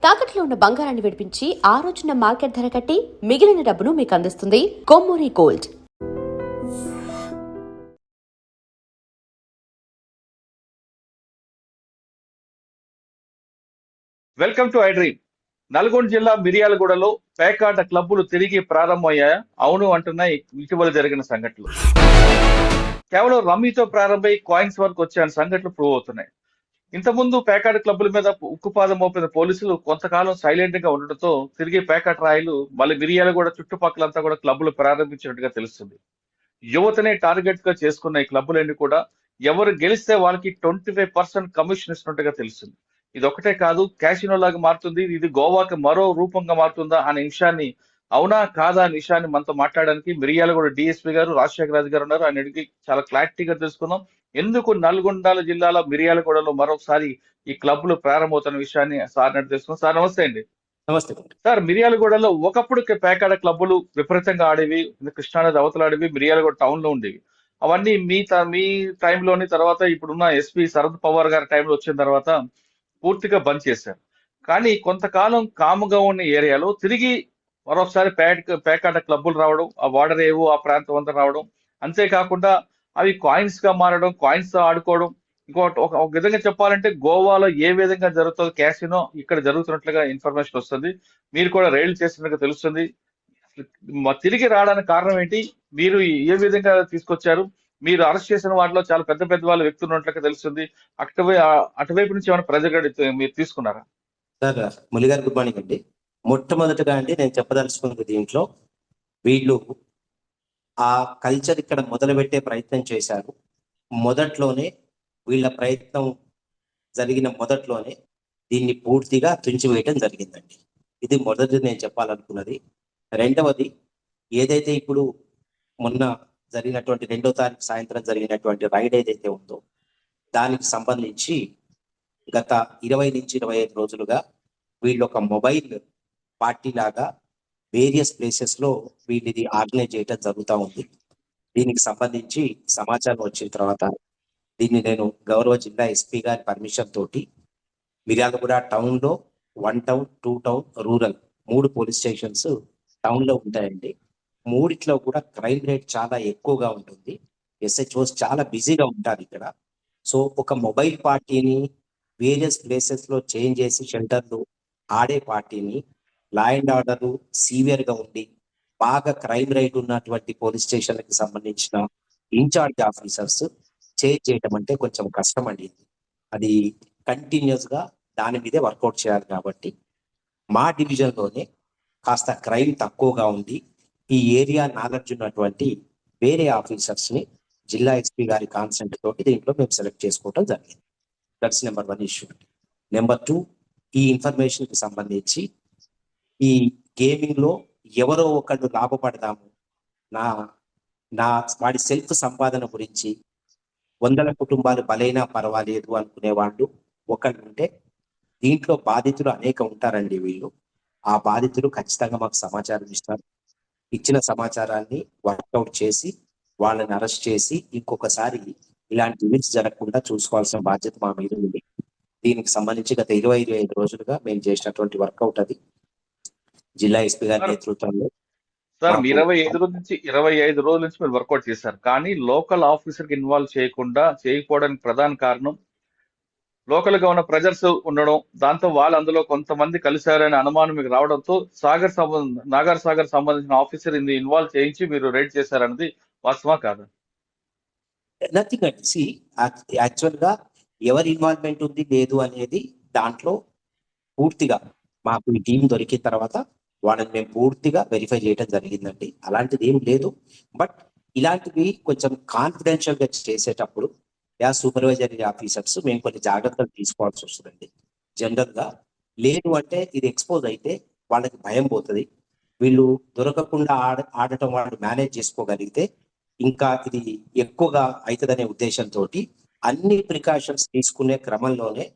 తాకట్లో ఉన్న బంగారాన్ని విడిపించి ఆ రోజున మార్కెట్ ధర కట్టి మిగిలిన డబ్బును మీకు అందిస్తుంది Kommuri gold. Welcome to iDream. Nalgonda జిల్లా మిర్యాలగూడలో పేకాట క్లబ్బులు తిరిగి ప్రారంభమయ్యాయా? అవును అంటున్నాయి ఇటీవల జరిగిన సంఘటనలు. కేవలం రమ్మీతో ప్రారంభమై కాయిన్స్ వరకు వచ్చే సంఘటనలు ప్రూవ్ అవుతున్నాయి. ఇంతకుముందు పేకాట క్లబ్బుల మీద ఉక్కుపాదం మోపిన పోలీసులు కొంతకాలం సైలెంట్ గా ఉండటంతో తిరిగి పేకాట రాయిలు మళ్ళీ మిర్యాలగూడ చుట్టుపక్కలంతా కూడా క్లబ్బులు ప్రారంభించినట్టుగా తెలుస్తుంది. యువతనే టార్గెట్ గా చేసుకున్న ఈ క్లబ్బులన్నీ కూడా ఎవరు గెలిస్తే వాళ్ళకి 25% కమిషన్ ఇస్తున్నట్టుగా తెలుస్తుంది. ఇది ఒకటే కాదు, క్యాసినో లాగా మారుతుంది, ఇది గోవాకి మరో రూపంగా మారుతుందా అనే విషయాన్ని, అవునా కాదా అనే విషయాన్ని మనతో మాట్లాడడానికి మిర్యాలగూడ డిఎస్పీ గారు రాజశేఖర రాజు గారు ఉన్నారు. ఆయన అడిగి చాలా క్లారిటీగా తెలుసుకుందాం. ఎందుకు నల్గొండ జిల్లాలో మిర్యాలగూడలో మరొకసారి ఈ క్లబ్లు ప్రారంభమవుతున్న విషయాన్ని సార్ అడిగి తెలుసుకుందాం. సార్ నమస్తే అండి. నమస్తే సార్, మిర్యాలగూడలో ఒకప్పుడు పేకాట క్లబ్బులు విపరీతంగా ఆడేవి, కృష్ణానది అవతల ఆడేవి, మిర్యాలగూడ టౌన్ లో ఉండేవి. అవన్నీ మీ టైంలోని తర్వాత ఇప్పుడున్న ఎస్పీ శరద్ పవార్ గారి టైంలో వచ్చిన తర్వాత పూర్తిగా బంద్ చేశారు. కానీ కొంతకాలం కాముగా ఉన్న ఏరియాలో తిరిగి మరొకసారి పేకాట క్లబ్బులు రావడం, ఆ వాడరేవు ఆ ప్రాంతం అంతా రావడం, అంతేకాకుండా అవి కాయిన్స్ గా మారడం, కాయిన్స్ తో ఆడుకోవడం. ఇంకోటి ఒక విధంగా చెప్పాలంటే గోవాలో ఏ విధంగా జరుగుతుందో క్యాసినో ఇక్కడ జరుగుతున్నట్లుగా ఇన్ఫర్మేషన్ వస్తుంది. మీరు కూడా రైళ్లు చేసినట్టుగా తెలుస్తుంది. తిరిగి రావడానికి కారణం ఏంటి? మీరు ఏ విధంగా తీసుకొచ్చారు? మీరు అరెస్ట్ చేసిన వాటిలో చాలా పెద్ద పెద్ద వాళ్ళ వ్యక్తులు ఉన్నట్లుగా తెలుస్తుంది. అటువైపు నుంచి ఏమైనా ప్రెజర్ మీరు తీసుకున్నారా? సార్, ములి గారు గుడ్ మార్నింగ్ అండి. మొట్టమొదటిగా అండి నేను చెప్పదలుచుకున్నది దీంట్లో, వీళ్ళు ఆ కల్చర్ ఇక్కడ మొదలుపెట్టే ప్రయత్నం చేశారు. మొదట్లోనే వీళ్ళ ప్రయత్నం జరిగిన మొదట్లోనే దీన్ని పూర్తిగా తుంచివేయటం జరిగిందండి. ఇది మొదటిది నేను చెప్పాలనుకున్నది. రెండవది, ఏదైతే ఇప్పుడు మొన్న జరిగినటువంటి 2వ తారీఖు సాయంత్రం జరిగినటువంటి రైడ్ ఏదైతే ఉందో దానికి సంబంధించి గత 20 నుంచి 25 రోజులుగా వీళ్ళు ఒక మొబైల్ పార్టీ లాగా వేరియస్ ప్లేసెస్ లో వీళ్ళది ఆర్గనైజ్ చేయడం జరుగుతూ ఉంది. దీనికి సంబంధించి సమాచారం వచ్చిన తర్వాత దీన్ని నేను గౌరవ జిల్లా ఎస్పీ గారి పర్మిషన్ తోటి మిర్యాలగూడ టౌన్ లో 1 town, 2 town, rural 3 police stations town లో ఉంటాయండి. మూడిట్లో కూడా క్రైమ్ రేట్ చాలా ఎక్కువగా ఉంటుంది. ఎస్హెచ్ఓస్ చాలా బిజీగా ఉంటారు ఇక్కడ. సో ఒక మొబైల్ పార్టీని వేరియస్ ప్లేసెస్ లో చేంజ్ చేసి షెల్టర్లు ఆడే పార్టీని లా అండ్ ఆర్డర్ సీవియర్ గా ఉండి బాగా క్రైమ్ రేట్ ఉన్నటువంటి పోలీస్ స్టేషన్లకు సంబంధించిన ఇన్ఛార్జ్ ఆఫీసర్స్ చేంజ్ చేయటం అంటే కొంచెం కష్టం అండి. అది కంటిన్యూస్ గా దాని మీదే వర్కౌట్ చేయాలి. కాబట్టి మా డివిజన్ లోనే కాస్త క్రైమ్ తక్కువగా ఉంది. ఈ ఏరియా నాలెడ్జ్ ఉన్నటువంటి వేరే ఆఫీసర్స్ ని జిల్లా ఎస్పీ గారి కాన్సెంట్ తోటి దీంట్లో మేము సెలెక్ట్ చేసుకోవడం జరిగింది. That's number 1 issue. నెంబర్ 2, ఈ ఇన్ఫర్మేషన్ కి సంబంధించి ఈ గేమింగ్ లో ఎవరో ఒకళ్ళు లాభపడదాము, నా నా వాడి సెల్ఫ్ సంపాదన గురించి 100 కుటుంబాలు బలైనా పర్వాలేదు అనుకునే వాళ్ళు ఒకళ్ళు ఉంటే, దీంట్లో బాధితులు అనేక ఉంటారండి. వీళ్ళు ఆ బాధితులు ఖచ్చితంగా మాకు సమాచారం ఇస్తారు. ఇచ్చిన సమాచారాన్ని వర్కౌట్ చేసి వాళ్ళని అరెస్ట్ చేసి ఇంకొకసారి ఇలాంటి ఈవెంట్స్ జరగకుండా చూసుకోవాల్సిన బాధ్యత మా మీద ఉంది. దీనికి సంబంధించి గత 25 రోజులుగా మేము చేసినటువంటి వర్కౌట్ అది జిల్లా ఎస్పీ గారి నేతృత్వంలో. సార్, 25 రోజుల నుంచి మీరు వర్కౌట్ చేశారు, కానీ లోకల్ ఆఫీసర్ కి ఇన్వాల్వ్ చేయకపోవడానికి ప్రధాన కారణం లోకల్ గా ఉన్న ప్రెజర్స్ ఉండడం, దాంతో వాళ్ళు అందులో కొంతమంది కలిశారనే అనుమానం మీకు రావడంతో నాగర్ సాగర్ సంబంధించిన ఆఫీసర్ ఇన్వాల్వ్ చేయించి మీరు రైడ్ చేశారన్నది వాస్తవా కాదా? నథింగ్ అండి. సి యాక్చువల్ గా ఎవరి ఇన్వాల్వ్మెంట్ ఉంది లేదు అనేది దాంట్లో పూర్తిగా మాకు ఈ టీం దొరికిన తర్వాత వాళ్ళని మేము పూర్తిగా వెరిఫై చేయడం జరిగిందండి. అలాంటిది ఏం లేదు. బట్ ఇలాంటివి కొంచెం కాన్ఫిడెన్షియల్ గా చేసేటప్పుడు సూపర్వైజరీ ఆఫీసర్స్ మేము కొన్ని జాగ్రత్తలు తీసుకోవాల్సి వస్తుందండి. జనరల్ గా లేదు అంటే ఇది ఎక్స్పోజ్ అయితే వాళ్ళకి భయం పోతుంది. వీళ్ళు దొరకకుండా ఆడటం వాళ్ళు మేనేజ్ చేసుకోగలిగితే ఇంకా ఇది ఎక్కువగా అవుతుందనే ఉద్దేశంతో అన్ని ప్రికాషన్స్ తీసుకునే క్రమంలోనే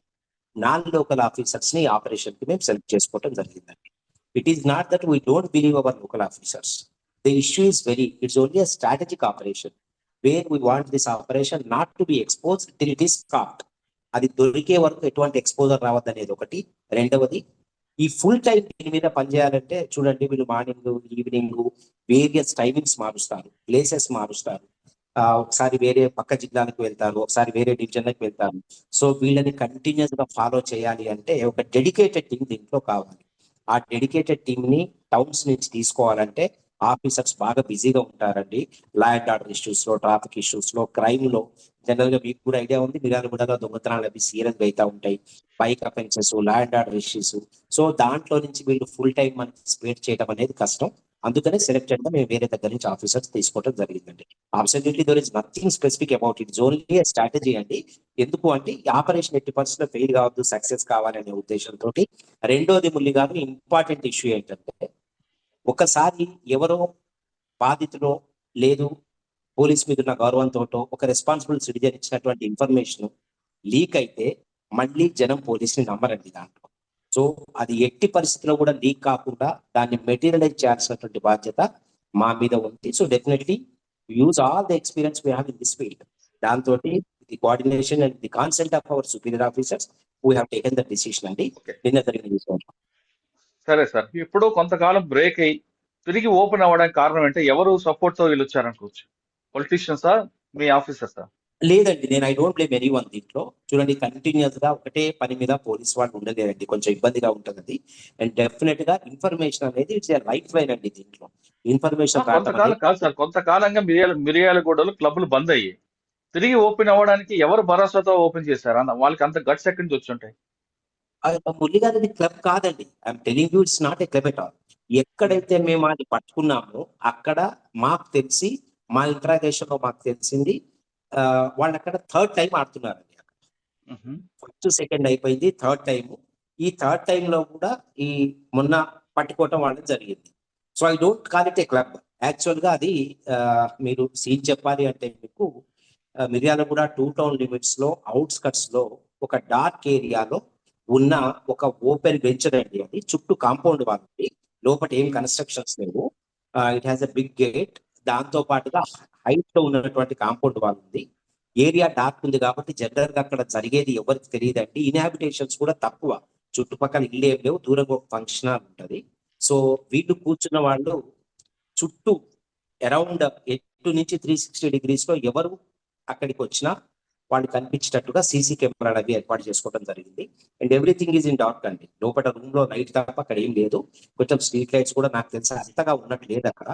నాన్ లోకల్ ఆఫీసర్స్ ని ఆపరేషన్ కి మేము సెలెక్ట్ చేసుకోవడం జరిగిందండి. It is not that we don't believe our local officers. The issue is it's only a strategic operation where we want this operation not to be expose till it is caught. అది దొరికే వరకు ఎటువంటి exposure రావద్దు అనేది ఒకటి. రెండవది, ఈ full time దీని మీద పనిచేయాలంటే చూడండి, వీళ్ళు మార్నింగ్ ఈవినింగ్ వేరియస్ టైమింగ్స్ మారుస్తారు, ప్లేసెస్ మారుస్తారు. ఒకసారి వేరే పక్క జిల్లాలకు వెళ్తారు, ఒకసారి వేరే డివిజన్లకు వెళ్తారు. సో వీళ్ళని కంటిన్యూస్ గా ఫాలో చేయాలి అంటే ఒక డెడికేటెడ్ టీం దీంట్లో కావాలి. ఆ డెడికేటెడ్ టీం ని టౌన్స్ నుంచి తీసుకోవాలంటే ఆఫీసర్స్ బాగా బిజీగా ఉంటారండి. లా అండ్ ఆర్డర్ ఇష్యూస్ లో, ట్రాఫిక్ ఇష్యూస్ లో, క్రైమ్ లో. జనరల్ గా మీకు కూడా ఐడియా ఉంది, మిర్యాలగూడలో దొంగతనాలు అవి సీరియస్ గా అవుతా ఉంటాయి, bike offences, law and order issues. So దాంట్లో నుంచి వీళ్ళు ఫుల్ టైం మనకి స్ప్రెడ్ చేయడం అనేది కష్టం. అందుకనే సెలెక్టెడ్ గా మేము వేరే దగ్గర నుంచి ఆఫీసర్స్ తీసుకోవడం జరిగిందండి. Absolutely there is nothing specific about it, only strategy అండి. ఎందుకు అంటే ఈ ఆపరేషన్ ఎట్టి పరిస్థితుల్లో ఫెయిల్ కావద్దు, సక్సెస్ కావాలనే ఉద్దేశంతో. రెండోది ముల్లి గారు, ఇంపార్టెంట్ ఇష్యూ ఏంటంటే ఒకసారి ఎవరో బాధితులో లేదు పోలీస్ మీద ఉన్న గౌరవంతో ఒక రెస్పాన్సిబుల్ సిటిజన్ ఇచ్చినటువంటి ఇన్ఫర్మేషన్ లీక్ అయితే మళ్ళీ జనం పోలీసుని నమ్మరండి దాంట్లో. సో అది ఎట్టి పరిస్థితిలో కూడా లీక్ కాకుండా దాన్ని మెటీరియలైజ్ చేయాల్సినటువంటి బాధ్యత మా మీద ఉంది. So definitely use all the experience we have in this field. దాంతో the coordination and the consent of our superior officers we have taken the decision అండి. నిన్న జరిగిన విషయం. సరే సార్, ఇప్పుడు కొంతకాలం బ్రేక్ అయ్యి తిరిగి ఓపెన్ అవ్వడానికి కారణం అంటే ఎవరు సపోర్ట్ తో వీళ్ళు వచ్చారనుకోవచ్చు? పొలిటీషియన్సా, మీ ఆఫీసర్సా? లేదండి, నేను I don't blame any one దీంట్లో. చూడండి, కంటిన్యూస్ గా ఒకటే పని మీద పోలీస్ వాళ్ళు ఉండలేరండి, కొంచెం ఇబ్బందిగా ఉంటుంది. అండ్ డెఫినెట్ గా ఇన్ఫర్మేషన్ అనేది ఇట్స్ లైఫ్ లైన్ అండి. దీంట్లో ఇన్ఫర్మేషన్ కొంతకాలం కాదు సార్, కొంతకాలంగా మిర్యాలగూడలో క్లబ్లు బంద్ అయ్యాయి. తిరిగి ఓపెన్ అవ్వడానికి ఎవరు భరోసాతో ఓపెన్ చేశారు? వాళ్ళకి అంత గట్స్ ఎక్కడి నుంచి వచ్చి ఉంటాయి? మురళి గారి క్లబ్ కాదండి, I'm telling you it's not a club at all. ఎక్కడైతే మేము అది పట్టుకున్నామో అక్కడ మాకు తెలిసి, మా ఇంట్రాగేషన్ లో మాకు తెలిసింది, వాళ్ళు అక్కడ థర్డ్ టైం ఆడుతున్నారండి. ఫస్ట్ సెకండ్ అయిపోయింది, థర్డ్ టైం. ఈ థర్డ్ టైం లో కూడా ఈ మొన్న పట్టుకోవటం వాళ్ళకి జరిగింది. So I don't call it a club. Actual గా అది మీరు సీన్ చెప్పాలి అంటే మీకు మిర్యాలగూడ 2 టౌన్ లిమిట్స్ లో అవుట్స్కట్స్ లో ఒక డార్క్ ఏరియాలో ఉన్న ఒక ఓపెన్ వెంచర్ అండి. అది చుట్టూ కాంపౌండ్ వాళ్ళకి, లోపల ఏం కన్స్ట్రక్షన్స్ లేవు. It has a big gate. దాంతో పాటుగా హైట్ లో ఉన్నటువంటి కాంపౌండ్ వాల్ ఉంది. ఏరియా డార్క్ ఉంది కాబట్టి జనరల్ గా అక్కడ జరిగేది ఎవరికి తెలియదండి. ఇన్హాబిటేషన్స్ కూడా తక్కువ, చుట్టుపక్కల ఇల్లు ఏం లేవు, దూరంగా ఒక ఫంక్షన్ హాల్ ఉంటది. సో వీళ్ళు కూర్చున్న వాళ్ళు చుట్టూ అరౌండ్ 8 నుంచి 360 degrees లో ఎవరు అక్కడికి వచ్చినా వాళ్ళు కనిపించేటట్టుగా సీసీ కెమెరాలు అవి ఏర్పాటు చేసుకోవడం జరిగింది. And everything is in dark అండి. లోపల రూమ్ లో లైట్ తప్ప అక్కడ ఏం లేదు. కొంచెం స్ట్రీట్ లైట్స్ కూడా నాకు తెలిసి అంతగా ఉన్నట్టు లేదు అక్కడ.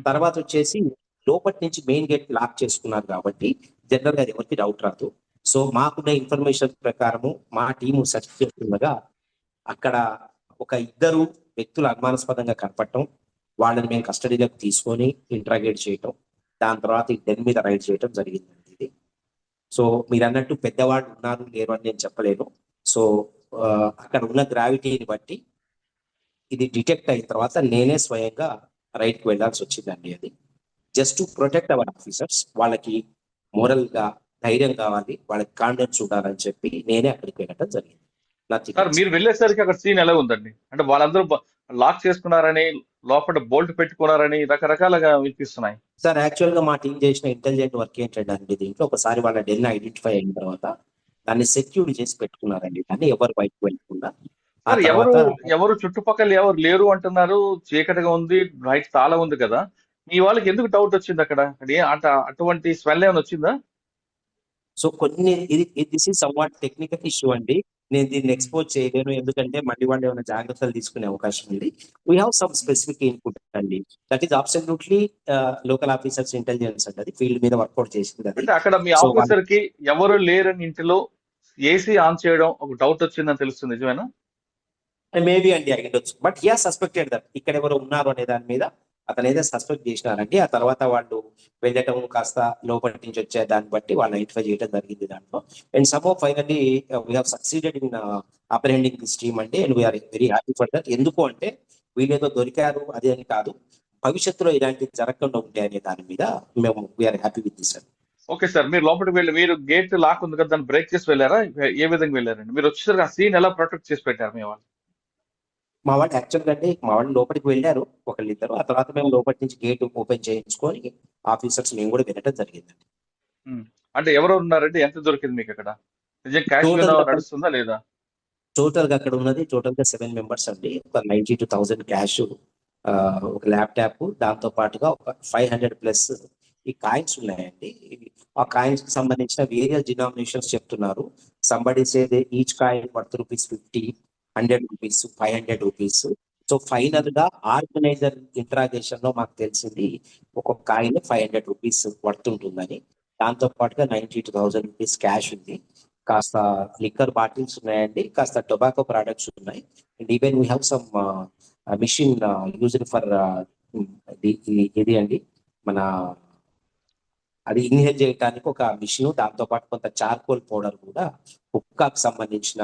తర్వాత వచ్చేసి లోపటి నుంచి మెయిన్ గేట్ లాక్ చేసుకున్నారు కాబట్టి జనరల్ గా ఎవరికి డౌట్ రాదు. సో మాకున్న ఇన్ఫర్మేషన్ ప్రకారము మా టీము సెర్చ్ చేస్తుండగా అక్కడ ఒక 2 వ్యక్తులు అనుమానాస్పదంగా కనపడటం, వాళ్ళని మేము కస్టడీలోకి తీసుకొని ఇంట్రాగేట్ చేయటం, దాని తర్వాత ఈ డెన్ మీద రైడ్ చేయటం జరిగిందండి ఇది. సో మీరు అన్నట్టు పెద్దవాళ్ళు ఉన్నారు లేరు అని నేను చెప్పలేను. సో అక్కడ ఉన్న గ్రావిటీని బట్టి ఇది డిటెక్ట్ అయిన తర్వాత నేనే స్వయంగా రైట్కి వెళ్ళాల్సి వచ్చిందండి. అది just to protect our officers. వాళ్ళకి మోరల్ గా ధైర్యం కావాలి, వాళ్ళకి కాన్ఫిడెన్స్ ఉండాలని చెప్పి నేనే అక్కడికి వెళ్ళడం జరిగింది. సార్, మీరు వెళ్ళేసరికి అక్కడ సీన్ ఎలా ఉందండి? అంటే వాళ్ళందరూ లాక్ చేసుకున్నారని, లోపల బోల్ట్ పెట్టుకున్నారని రకరకాలుగా వినిపిస్తున్నాయి. సార్ యాక్చువల్ గా మా టీం చేసిన ఇంటెలిజెంట్ వర్క్ ఏంటంటే దీంట్లో ఒకసారి వాళ్ళ డెన్ ఐడెంటిఫై అయిన తర్వాత దాన్ని సెక్యూర్ చేసి పెట్టుకున్నారండి, దాన్ని ఎవరు బయటకు వెళ్ళకుండా. సార్, ఎవరు చుట్టుపక్కల ఎవరు లేరు అంటున్నారు, చీకటిగా ఉంది, నైట్ చాలా ఉంది కదా, మీ వాళ్ళకి ఎందుకు డౌట్ వచ్చింది అక్కడ? అటువంటి స్మెల్ ఏమైనా వచ్చిందా? సో కొన్ని this is somewhat technical issue అండి. నేను దీన్ని ఎక్స్పోజ్ చేయలేను, ఎందుకంటే మళ్ళీ వాళ్ళు ఏమైనా జాగ్రత్తలు తీసుకునే అవకాశం ఉంది. We have some specific input అండి. That is absolutely local officers intelligence అండి, అది ఫీల్డ్ మీద వర్కౌట్ చేసింది. అంటే అక్కడ మీ ఆఫీసర్ కి ఎవరు లేరని ఇంటిలో ఏసీ ఆన్ చేయడం ఒక డౌట్ వచ్చిందని తెలుస్తుంది, నిజమేనా? మేబీ అండి అయ్యిండొచ్చు, బట్ హియర్ సస్పెక్టెడ్ దట్ ఇక్కడ ఎవరు ఉన్నారు అనే దాని మీద అతను ఏదో సస్పెక్ట్ చేసినారండి. ఆ తర్వాత వాళ్ళు వెళ్ళటం కాస్త లోపలి నుంచి వచ్చే దాన్ని బట్టి వాళ్ళు ఐడెంటిఫై చేయడం జరిగింది దాంట్లో. And some finally we have succeeded in apprehending this team అండి. And we're very happy for that. ఎందుకు అంటే వీళ్ళేదో దొరికారు అది అని కాదు, భవిష్యత్తులో ఇలాంటివి జరగకుండా ఉంటాయి అనే దాని మీద మేము we are happy with this. Okay sir, మీరు లోపలికి వెళ్ళి, మీరు గేట్ లాక్ ఉంది కదా, దాన్ని బ్రేక్ చేసి వెళ్ళారా? ఏ విధంగా వెళ్ళారండి? మీరు వచ్చేసరికి ఆ సీన్ ఎలా ప్రొటెక్ట్ చేసి పెట్టారు మీ వాళ్ళు? మా వాళ్ళు యాక్చువల్గా అంటే మా వాళ్ళు లోపలికి వెళ్ళారు ఒకళ్ళిద్దరు, ఆ తర్వాత మేము లోపలి నుంచి గేట్ ఓపెన్ చేయించుకొని ఆఫీసర్స్ మేము కూడా వెళ్ళటం జరిగిందండి. అంటే ఎవరు ఉన్నారంటే ఎంత దొరికింది మీకు అక్కడ? నిజం క్యాష్ నడుస్తుందా లేదా? టోటల్ గా అక్కడ ఉన్నది టోటల్ గా 7 మెంబర్స్ అండి. ఒక 92,000 క్యాష్, ఒక ల్యాప్టాప్, దాంతో పాటుగా ఒక 500 ప్లస్ ఈ కాయిన్స్ ఉన్నాయండి. ఆ కాయిన్స్ కి సంబంధించిన వేరియస్ డినామినేషన్స్ చెప్తున్నారు. Somebody said each coin worth ₹50, 100 rupees, 500 rupees. So final గా ఆర్గనైజర్ ఇంట్రాగేషన్ లో మాకు తెలిసింది ఒక్కొక్క కాయిన్ 500 రూపీస్ వర్త్ ఉంటుందని. దాంతో పాటుగా 92,000 రూపీస్ క్యాష్ ఉంది, కాస్త లిక్కర్ బాటిల్స్ ఉన్నాయండి, కాస్త టొబాకో ప్రొడక్ట్స్ ఉన్నాయి. And even we have some machine used for ఇది అండి, మన అది ఇన్హేల్ చేయడానికి ఒక మిషన్, దాంతో పాటు కొంత చార్కోల్ పౌడర్ కూడా, హుక్కాకు సంబంధించిన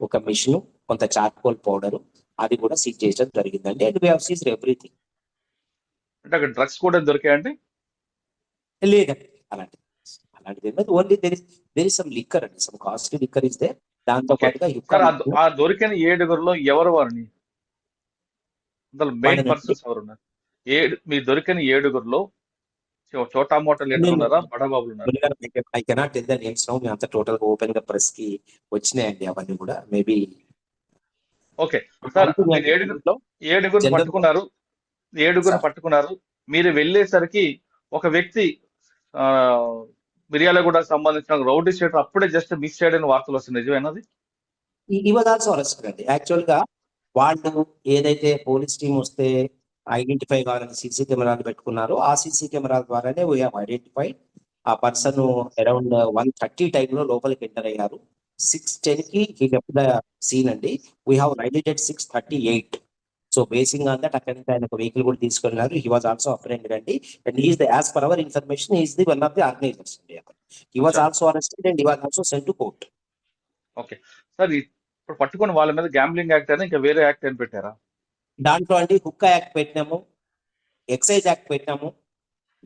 ఒక మిషన్, కొంత చార్కోల్ పౌడర్, అది కూడా సీజ్ చేయడం జరిగిందండి. And we have seized everything. అంటే అక్కడ డ్రగ్స్ కూడా దొరికాయండి? లేదండి, అలాంటిది only there is some liquor అండి, some costly liquor is there. దాంతో ఓకే పాటుగా సార్, ఆ దొరికిన 7గురిలో ఎవరు వారిని అందులో మెయిన్ వాళ్ళనండి. పర్సన్స్ ఎవరు ఉన్నారు? మీ దొరికిన 7గురిలో చోటా మోటా లీడర్ నేను ఉన్నారా, బడాబాబులు ఉన్నారా? I cannot tell the names now. మీ అంత టోటల్ గా ఓపెన్ గా ప్రెస్ కి వచ్చినాయండి అవన్నీ కూడా. మేబీ ఓకే సార్, మీరు ఏడుగురిని జనరల్ పట్టుకున్నారు, ఏడుగురిని సార్, పట్టుకున్నారు. మీరు వెళ్ళేసరికి ఒక వ్యక్తి ఆ మిర్యాలగూడ సంబంధించిన రౌడీ షీటర్ అప్పుడే జస్ట్ మిస్ చేయడానికి వార్తలు వస్తుంది, నిజమేనది? ఈ వాజ్ ఆల్సో అరెస్టెడ్ అండి. యాక్చువల్ గా వాళ్ళు ఏదైతే పోలీస్ టీమ్ వస్తే ఐడెంటిఫై కావాలని సీసీ కెమెరాలు పెట్టుకున్నారో, ఆ సీసీ కెమెరాల ద్వారానే వీ హావ్ ఐడెంటిఫైడ్ ఆ పర్సన్. అరౌండ్ 1:30 టైంలో లోపలికి ఎంటర్ అయ్యారు. 6:10 కి హీ లెఫ్ట్ ద సీన్ అండి. We have raided at 6:38. So basing on that అక్కడి నుంచి ఆయన ఒక వెహికల్ కూడా తీసుకెళ్లారు. హీ వాజ్ ఆల్సో అప్రెండెడ్ అండి. And he's the as per our information he's the one of the organisers అండి. He was also arrested and he was also sent to court. Okay sir, ఇప్పుడు పట్టుకుని వాళ్ళ మీద gambling act అని ఇంకా వేరే act అని పెట్టారా? దాంట్లో అండి హుక్కా యాక్ట్ పెట్టినాము, ఎక్సైజ్ యాక్ట్ పెట్టాము,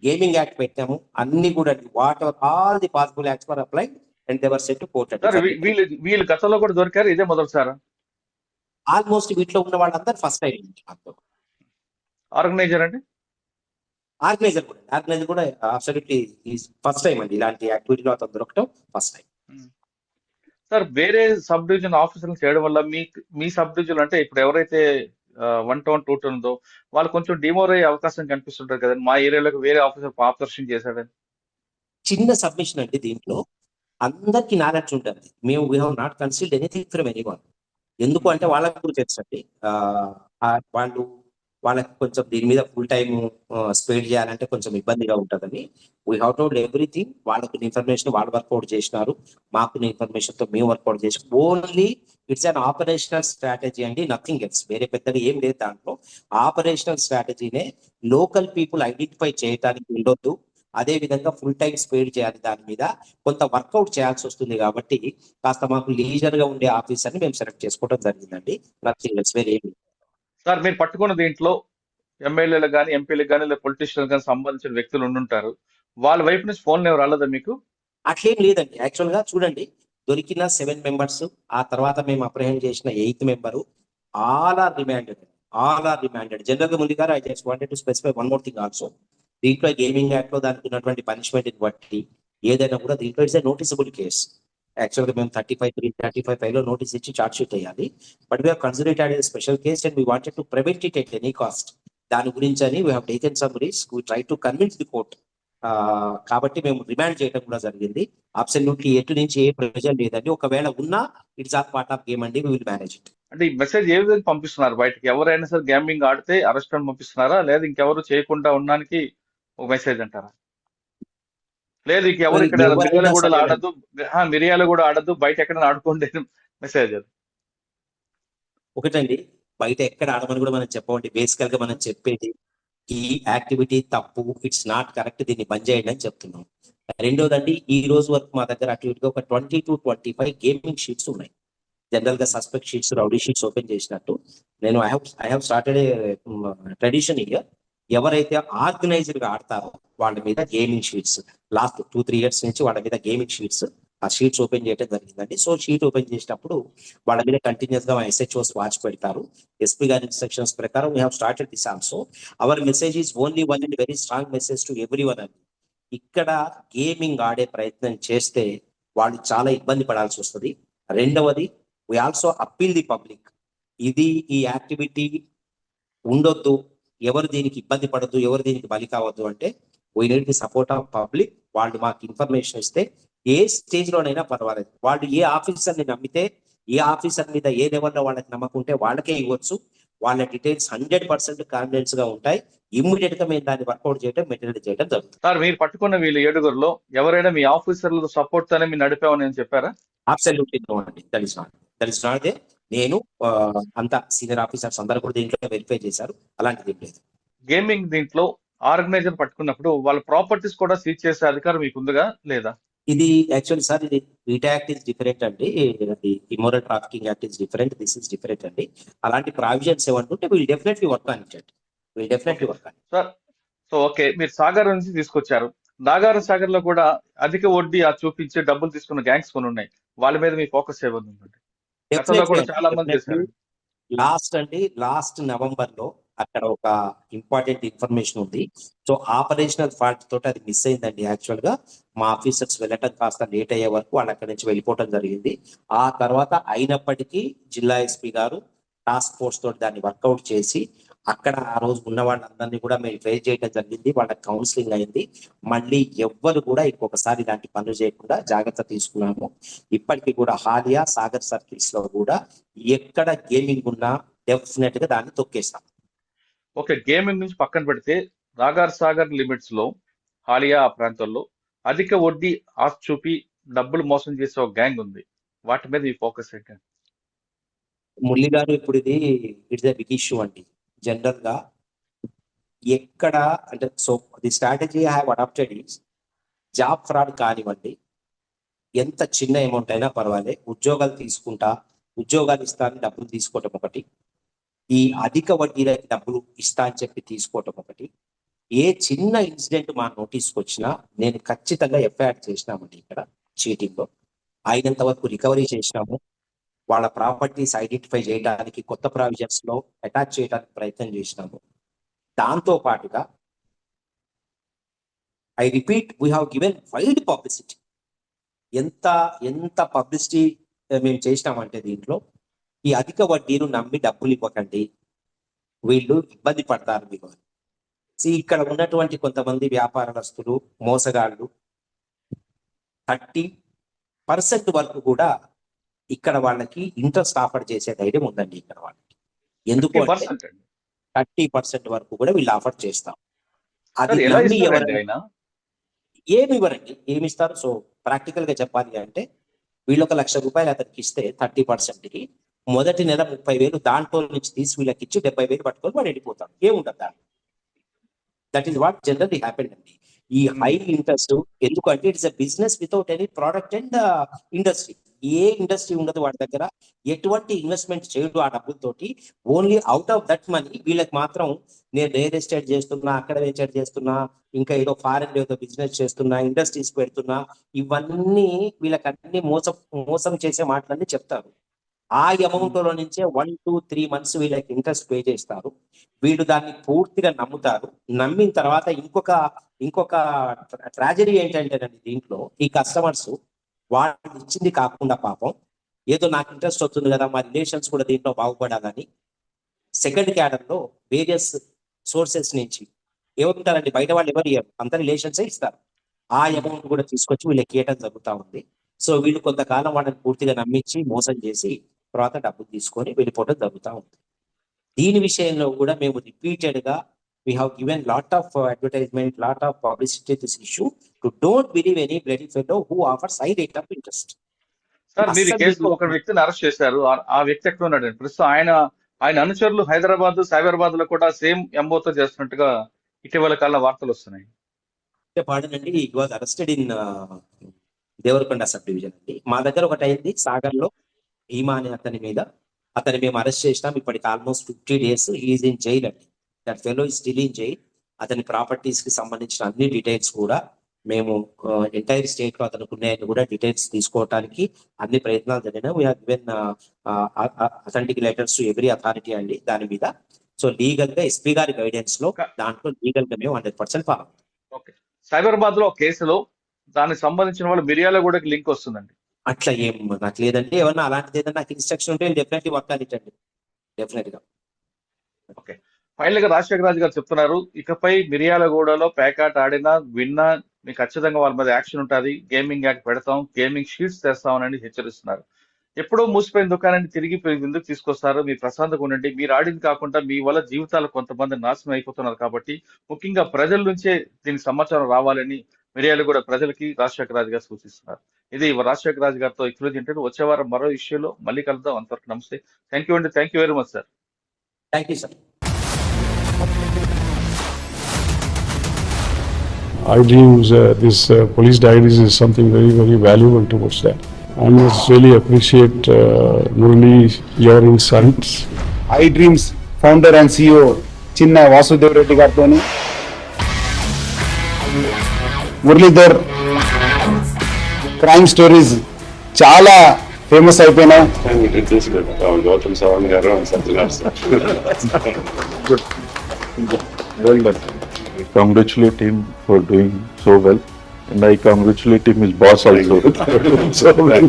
గేమింగ్ యాక్ట్ పెట్టాము, అన్ని కూడా what ever all the possible acts for applied and they were set to court sir, అండి. వీళ్ళు గతంలో కూడా దొరికారు, ఇదే మొదటిసారా? ఆల్మోస్ట్ వీటిలో ఉన్న వాళ్ళందరూ ఫస్ట్ టైం. ఆర్గనైజర్ అండి? ఆర్గనైజర్ కూడా అబ్సల్యూట్లీ ఫస్ట్ టైం అండి. ఇలాంటి యాక్టివిటీలో అతను దొరకటం ఫస్ట్ టైం. సార్, వేరే సబ్ డివిజన్ ఆఫీసర్లు చేయడం వల్ల మీ సబ్ డివిజన్ అంటే ఇప్పుడు ఎవరైతే 1 టౌన్ 2 టౌన్ ఉందో వాళ్ళు కొంచెం డిమోర్ అయ్యే అవకాశం కనిపిస్తుంటారు కదండి, మా ఏరియాలోకి వేరే ఆఫీసర్ పాపదర్శనం చేశాడని. చిన్న సబ్మిషన్ అండి, దీంట్లో అందరికి నాలెడ్జ్ ఉంటుంది. మేము we have not considered anything from anyone. ఎందుకు అంటే వాళ్ళకి కూడా తెలుసండి, వాళ్ళకి కొంచెం దీని మీద ఫుల్ టైమ్ స్పెండ్ చేయాలంటే కొంచెం ఇబ్బందిగా ఉంటుందని వీ హావ్ టోల్డ్ ఎవ్రీథింగ్. వాళ్ళకి ఇన్ఫర్మేషన్ వాళ్ళు వర్కౌట్ చేసినారు, మాకు ఇన్ఫర్మేషన్ తో మేము వర్కౌట్ చేసి only it's an operational strategy అండి, నథింగ్ ఎల్స్. వేరే పెద్దగా ఏం లేదు దాంట్లో. ఆపరేషనల్ స్ట్రాటజీనే లోకల్ పీపుల్ ఐడెంటిఫై చేయడానికి ఉండొద్దు, అదే విధంగా ఫుల్ టైం స్పెండ్ చేయాలి, దాని మీద కొంత వర్కౌట్ చేయాల్సి వస్తుంది. కాబట్టి కాస్త మాకు లీజర్ గా ఉండే ఆఫీసర్ ని మేము సెలెక్ట్ చేసుకోవడం జరిగిందండి. నథింగ్ ఎల్స్, వేరే ఏమి. సార్, మీరు పట్టుకున్న దీంట్లో ఎమ్మెల్యేలకు కానీ ఎంపీలకు కానీ లేదా పొలిటీషియన్ కానీ సంబంధించిన వ్యక్తులు ఉండుంటారు, వాళ్ళ వైపు నుంచి ఫోన్లు ఎవరు రాలేదా మీకు? అట్లేం లేదండి. యాక్చువల్ గా చూడండి, దొరికిన 7 మెంబర్స్, ఆ తర్వాత మేము అప్రహెండ్ చేసిన 8th member, all are remanded. General గా ముందు గారు I just wanted to specify one more thing also. దీంట్లో గేమింగ్ యాక్ట్ లో దానికి ఉన్నటువంటి పనిష్మెంట్ బట్టి ఏదైనా కూడా దీంట్లో it's a noticeable case. Actual గా మేము 35 లో నోటీస్ ఇచ్చి చార్జ్ షీట్ వేయాలి. But we considered special case and we wanted to prevent it at any cost. దాని గురించి అని we have taken some risk, we try to convince the court. కాబట్టి మేము రిమాండ్ చేయడం కూడా జరిగింది. అబ్సల్యూట్లీ ఎటు నుంచి ఏ ప్రెజర్ లేదండి. ఒకవేళ ఉన్నా it's all part of game అండి, వి విల్ మేనేజ్ ఇట్. అంటే ఈ మెసేజ్ ఏ విధంగా పంపిస్తున్నారు బయటకి? ఎవరైనా సరే గ్యాంబ్లింగ్ ఆడితే అరెస్ట్ అని పంపిస్తున్నారా, లేదా ఇంకెవరు చేయకుండా ఉండడానికి ఒక మెసేజ్ అంటారా? లేదు ఇంకెవరు ఇక్కడ మిర్యాలగూడలో ఆడద్దు, మిర్యాలగూడ ఆడద్దు, బయట ఎక్కడ ఆడుకోండి మెసేజ్ అది? ఒకటండి, బయట ఎక్కడ ఆడమని కూడా మనం చెప్పండి. బేసికల్ గా మనం చెప్పేది ఈ యాక్టివిటీ తప్పు, ఇట్స్ నాట్ కరెక్ట్, దీన్ని బంద్ చేయండి అని చెప్తున్నాం. రెండోదండి, ఈ రోజు వరకు మా దగ్గర అటు ఇటుగా ఒక 20 to 25 గేమింగ్ షీట్స్ ఉన్నాయి. జనరల్ గా suspect sheets, rowdy sheets open చేసినట్టు నేను I have started tradition year. ఎవరైతే ఆర్గనైజర్ గా ఆడతారో వాళ్ళ మీద గేమింగ్ షీట్స్, లాస్ట్ 2-3 years నుంచి వాళ్ళ మీద గేమింగ్ షీట్స్, ఆ షీట్స్ ఓపెన్ చేయడం జరిగిందండి. సో షీట్ ఓపెన్ చేసినప్పుడు వాళ్ళ మీద కంటిన్యూస్ గా SHOs వాచ్ పెడతారు. ఎస్పీ గారి ఇన్స్ట్రక్షన్స్ ప్రకారం we have started this also. Our message is only one and very strong message to every one అండి. ఇక్కడ గేమింగ్ ఆడే ప్రయత్నం చేస్తే వాళ్ళు చాలా ఇబ్బంది పడాల్సి వస్తుంది. రెండవది, we also appeal the public, ఇది ఈ యాక్టివిటీ ఉండొద్దు, ఎవరు దీనికి ఇబ్బంది పడద్దు, ఎవరు దీనికి బలి కావద్దు అంటే we need the support of public. వాళ్ళు మాకు ఇన్ఫర్మేషన్ ఇస్తే ఏ స్టేజ్ లోనైనా పర్వాలేదు, వాళ్ళు ఏ ఆఫీసర్ని నమ్మితే, ఏ ఆఫీసర్ మీద ఏ లెవెల్లో వాళ్ళకి నమ్మకం ఉంటే వాళ్ళకే ఇవ్వచ్చు. వాళ్ళ డీటెయిల్స్ 100% కాన్ఫిడెన్స్ గా ఉంటాయి. ఇమ్మీడియట్ గా మేము దాన్ని వర్కౌట్ చేయడం, మెటీరియల్ చేయడం జరుగుతుంది. సార్, మీరు పట్టుకున్న వీళ్ళు 7గురిలో ఎవరైనా మీ ఆఫీసర్ల సపోర్ట్ తోనే మీరు నడిపామని నేను చెప్పారా? అబ్సల్యూట్లీ నో అండి, దట్ ఇస్ నాట్ దే. నేను అంతా సీనియర్ ఆఫీసర్స్ అందరూ కూడా దీంట్లో వెరిఫై చేశారు, అలాంటిది ఏం లేదు. గేమింగ్ దీంట్లో ఆర్గనైజర్ పట్టుకున్నప్పుడు వాళ్ళ ప్రాపర్టీస్ కూడా సీజ్ చేసే అధికారం మీకు ఉందిగా లేదా? ఇది యాక్చువల్లీ సార్, ఇది వీటా యాక్ట్ ఇస్ డిఫరెంట్ అండి, immoral trafficking act is different, this is different అండి. అలాంటి ప్రావిజన్స్ ఏమంటుంటే will definitely work on it, will definitely work on. Sir, so okay, మీరు సాగర్ నుంచి తీసుకొచ్చారు. నాగార్ సాగర్ లో కూడా అధిక వడ్డీ చూపించి డబ్బులు తీసుకున్న గ్యాంగ్స్ కొన్ని ఉన్నాయి. వాళ్ళ మీద మీ ఫోకస్ ఏమన్నా ఉందండి? గతంలో కూడా చాలా మంది చేశారు. లాస్ట్ నవంబర్ లో అక్కడ ఒక ఇంపార్టెంట్ ఇన్ఫర్మేషన్ ఉంది. సో ఆపరేషనల్ ఫాల్ట్ తోటి అది మిస్ అయిందండి. యాక్చువల్ గా మా ఆఫీసర్స్ వెళ్ళటం కాస్త లేట్ అయ్యే వరకు వాళ్ళు అక్కడి నుంచి వెళ్ళిపోవడం జరిగింది. ఆ తర్వాత అయినప్పటికీ జిల్లా ఎస్పీ గారు టాస్క్ ఫోర్స్ తోటి దాన్ని వర్కౌట్ చేసి అక్కడ ఆ రోజు ఉన్న వాళ్ళందరినీ కూడా మేము ట్రేస్ చేయడం జరిగింది. వాళ్ళకి కౌన్సిలింగ్ అయింది. మళ్ళీ ఎవ్వరు కూడా ఇంకొకసారి ఇలాంటి పనులు చేయకుండా జాగ్రత్త తీసుకున్నాము. ఇప్పటికీ కూడా హాలియా సాగర్ సర్కిల్స్ లో కూడా ఎక్కడ గేమింగ్ ఉన్నా డెఫినెట్ గా దాన్ని తొక్కేస్తాం. ఓకే, గేమింగ్ నుంచి పక్కన పెడితే నాగార్ సాగర్ లిమిట్స్ లో హాలియా ఆ ప్రాంతాల్లో అధిక వడ్డీ ఆస్తి చూపి డబ్బులు మోసం చేసే ఒక గ్యాంగ్ ఉంది. వాటి మీద ఈ ఫోకస్ ఏంటండి? మురళి గారు, ఇప్పుడు ఇది ఇట్స్ ఎ బిగ్ ఇష్యూ అండి. జనరల్ గా ఎక్కడ అంటే, so the strategy I have adapted is job fraud కానివ్వండి, ఎంత చిన్న అమౌంట్ అయినా పర్వాలే, ఉద్యోగాలు తీసుకుంటా, ఉద్యోగాలు ఇస్తా అని డబ్బులు తీసుకోవటం ఒకటి, ఈ అధిక వడ్డీలకి డబ్బులు ఇస్తా అని చెప్పి తీసుకోవటం ఒకటి. ఏ చిన్న ఇన్సిడెంట్ మా నోటీస్కి వచ్చినా నేను ఖచ్చితంగా ఎఫ్ఐఆర్ చేసినామండి. ఇక్కడ చీటింగ్ లో అయినంత వరకు రికవరీ చేసినాము. వాళ్ళ ప్రాపర్టీస్ ఐడెంటిఫై చేయడానికి కొత్త ప్రావిజన్స్ లో అటాచ్ చేయడానికి ప్రయత్నం చేసినాము. దాంతో పాటుగా I repeat, we have given wide publicity. ఎంత పబ్లిసిటీ మేము చేసినామంటే దీంట్లో, ఈ అధిక వడ్డీలు నమ్మి డబ్బులు ఇవ్వకండి, వీళ్ళు ఇబ్బంది పడతారు మీకు. ఇక్కడ ఉన్నటువంటి కొంతమంది వ్యాపారస్తులు, మోసగాళ్ళు 30% వరకు కూడా ఇక్కడ వాళ్ళకి ఇంట్రెస్ట్ ఆఫర్ చేసే ధైర్యం ఉందండి ఇక్కడ వాళ్ళకి. ఎందుకు అంటే 30% వరకు కూడా వీళ్ళు ఆఫర్ చేస్తాం. అది నమ్మి ఎవరైనా ఏమి ఇవ్వరండి, ఏమి ఇస్తారు? సో ప్రాక్టికల్ గా చెప్పాలి అంటే, వీళ్ళు 1,00,000 రూపాయలు అతనికి ఇస్తే 30%కి మొదటి నెల 30,000 దాంట్లో నుంచి తీసి వీళ్ళకి ఇచ్చి 70,000 పట్టుకొని వాడు వెళ్ళిపోతాడు. ఏముంటది దాంట్లో? That is what generally happened అండి. ఈ హై ఇంట్రెస్ట్ ఎందుకంటే it's a business without any product and industry. ఏ ఇండస్ట్రీ ఉండదు వాడి దగ్గర, ఎటువంటి ఇన్వెస్ట్మెంట్ చేయడు ఆ డబ్బులతోటి. Only out of that money వీళ్ళకి మాత్రం నేను రియల్ ఎస్టేట్ చేస్తున్నా, అక్కడ వెంచర్ చేస్తున్నా, ఇంకా ఏదో ఫారెన్ ఏదో బిజినెస్ చేస్తున్నా, ఇండస్ట్రీస్ పెడుతున్నా, ఇవన్నీ వీళ్ళకి అన్ని మోసం చేసే మాటలన్నీ చెప్తారు. ఆ అమౌంట్ లో నుంచే 1 to 3 months వీళ్ళకి ఇంట్రెస్ట్ పే చేస్తారు. వీళ్ళు దాన్ని పూర్తిగా నమ్ముతారు. నమ్మిన తర్వాత ఇంకొక ట్రాజడీ ఏంటంటేనండి, దీంట్లో ఈ కస్టమర్స్ వాళ్ళు ఇచ్చింది కాకుండా పాపం ఏదో నాకు ఇంట్రెస్ట్ వస్తుంది కదా, మా రిలేషన్స్ కూడా దీంట్లో బాగుపడాలని సెకండ్ క్యాడర్ లో వేరియస్ సోర్సెస్ నుంచి ఏమంటారండి, బయట వాళ్ళు ఎవరు ఇయ్యరు, అంత రిలేషన్సే ఇస్తారు. ఆ అమౌంట్ కూడా తీసుకొచ్చి వీళ్ళకి ఇవ్వడం జరుగుతూ ఉంది. సో వీళ్ళు కొంతకాలం వాళ్ళని పూర్తిగా నమ్మించి మోసం చేసి తర్వాత డబ్బులు తీసుకొని వెళ్ళిపోవడం జరుగుతూ ఉంది. దీని విషయంలో కూడా మేము రిపీటెడ్ గా we have given lot of advertisement, lot of publicity to this issue, to don't believe any bloody fellow who offers high rate of interest. Sir, మీరు కేసులో ఒక వ్యక్తిని అరెస్ట్ చేశారు. ఆ వ్యక్తి ఎక్కడ ఉన్నాడు? ప్రస్తుతం ఆయన అనుచరులు హైదరాబాద్, సైబరాబాద్ లో కూడా సేమ్ ఎంఓతో చేస్తున్నట్టుగా ఇటీవల కాలంలో వార్తలు వస్తున్నాయి. పాడనండి, he was arrested in Devarakonda sub division అండి. మా దగ్గర ఒకటి అయింది సాగర్ లో, ఈమా అనే అతని మేము అరెస్ట్ చేసినాం. ఇప్పటికి almost 50 days is in jail అండి. That fellow is still in jail. అతని ప్రాపర్టీస్ కి సంబంధించిన అన్ని డీటెయిల్స్ కూడా మేము ఎంటైర్ స్టేట్ లో అతనికి ఉన్నాయని కూడా డీటెయిల్స్ తీసుకోవడానికి అన్ని ప్రయత్నాలు జరిగినా. We have given authentic letters to every authority అండి దాని మీద. సో లీగల్ గా ఎస్పీ గారి గైడెన్స్ లో దాంట్లో లీగల్ గా మేము 100% ఫాలో. ఓకే, సైబరాబాద్ లో కేసులో దానికి సంబంధించిన వాళ్ళు మిర్యాలగూడకి లింక్ వస్తుందండి. అట్లా ఏం నాకు లేదండి. ఏమన్నా అలాంటిది ఏదన్నా నాకు ఇన్స్ట్రక్షన్ ఉంటే డెఫినెట్లీ వర్క్ అనిటండి, డెఫినెట్ గా. ఓకే. ఫైనల్ గా రాజశేఖర రాజు గారు చెప్తున్నారు, ఇకపై మిర్యాలగూడలో పేకాట ఆడినా విన్నా మీకు ఖచ్చితంగా వాళ్ళ మీద యాక్షన్ ఉంటుంది, గేమింగ్ యాక్ట్ పెడతాం, గేమింగ్ షీట్స్ తెస్తామని హెచ్చరిస్తున్నారు. ఎప్పుడో మూసిపోయిన దుకాణాన్ని తిరిగి ఎందుకు తీసుకొస్తారు? మీ ప్రశాంతంగా ఉండండి. మీరు ఆడింది కాకుండా మీ వల్ల జీవితాలు కొంతమంది నాశనం అయిపోతున్నారు కాబట్టి ముఖ్యంగా ప్రజల నుంచే దీనికి సమాచారం రావాలని మిర్యాలగూడ ప్రజలకి రాజశేఖర రాజు గారు సూచిస్తున్నారు. ఇది రాజశేఖర రాజు గారితో ఎక్స్క్లూజివ్ ఇంటర్వ్యూ. వచ్చే వారం మరో ఇష్యూలో మళ్ళీ కలుద్దాం. అంతవరకు నమస్తే. థ్యాంక్ యూ అండి. Thank you very much sir. Thank you sir. iDreams, this police diaries is something very, very valuable towards that. I must really appreciate Murali, your insights. iDreams founder and CEO చిన్న వాసుదేవ్ రెడ్డి గారితో Muralidhar crime stories చాలా famous అయిపోయినాయి. Gautam Savan garu and Satyanar sir. Good. Well done. I congratulate him for doing so well, and I congratulate him his boss also. So well.